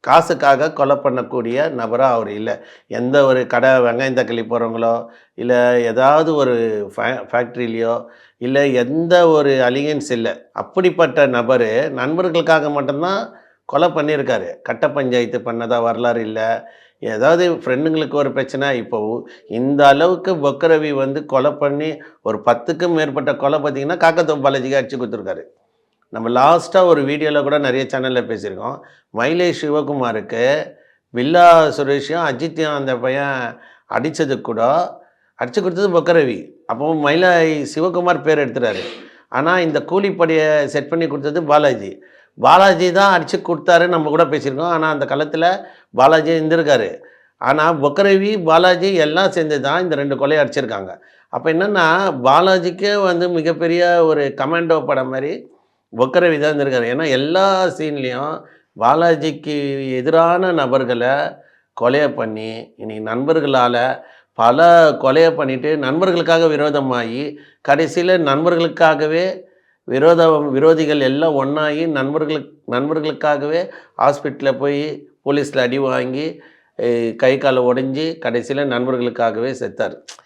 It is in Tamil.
காசுக்காக கொலை பண்ணக்கூடிய நபரா அவர் இல்ல. எந்த ஒரு கடை வெங்காயம் தக்காளி போடுறவங்களோ, இல்ல ஏதாவது ஒரு ஃபேக்ட்ரிலயோ, இல்ல எந்த ஒரு அலிகன்ஸ் இல்ல. அப்படிப்பட்ட நபரு நண்பர்களுக்காக மட்டும் தான் கொலை பண்ணியிருக்காரு. கட்ட பஞ்சாயத்து பண்ணதா வரலாறு இல்ல. ஏதாவது ஃப்ரெண்டுங்களுக்கு ஒரு பிரச்சனை இப்போ இந்த அளவுக்கு பொக்கரவி வந்து கொலை பண்ணி ஒரு 10க்கும் மேற்பட்ட கொலை பார்த்தீங்கன்னா, காக்கத்தோப்பு பாலாஜிக்கு அடிச்சு குடுத்துருக்காரு. நம்ம லாஸ்ட்டா ஒரு வீடியோல கூட நெறைய சேனல்ல பேசியிருக்கோம். மயிலை சிவகுமாருக்கு வில்லா சுரேஷையும், அஜித்தையும் அந்த பையன் அடிச்சதுக்கு கூட அடிச்சு குடுத்தது பொக்கரவி. அப்போ மயிலை சிவகுமார் பேர் எடுத்துட்டாரு. ஆனா, இந்த கூலிப்படைய செட் பண்ணி குடுத்தது பாலாஜி. பாலாஜி தான் அடிச்சு குடுத்தாருன்னு நம்ம கூட பேசியிருக்கோம். ஆனா, அந்த களத்தில பாலாஜி இருந்திருக்காரு. ஆனா, பொக்கரவி, பாலாஜி எல்லாம் சேர்ந்து தான் இந்த 2 கொலைய அடிச்சிருக்காங்க. அப்ப என்னன்னா, பாலாஜிக்கே வந்து மிகப்பெரிய ஒரு கமாண்டோ படம் மாரி பொக்கரவி தான் இருந்திருக்காரு. ஏன்னா, எல்லா சீன்லயும் பாலாஜிக்கு எதிரான நபர்கள கொலைய பண்ணி, இன்னைக்கு நண்பர்களால பல கொலைய பண்ணிட்டு, நண்பர்களுக்காக விரோதமாயி, கடைசியில நண்பர்களுக்காகவே விரோதிகள் எல்லாம் ஒண்ணாகி நண்பர்களுக்காகவே ஹாஸ்பிட்டல்ல போய் போலீஸ்ல அடி வாங்கி, கை கால் உடைஞ்சு, கடைசியில நண்பர்களுக்காகவே செத்தாரு.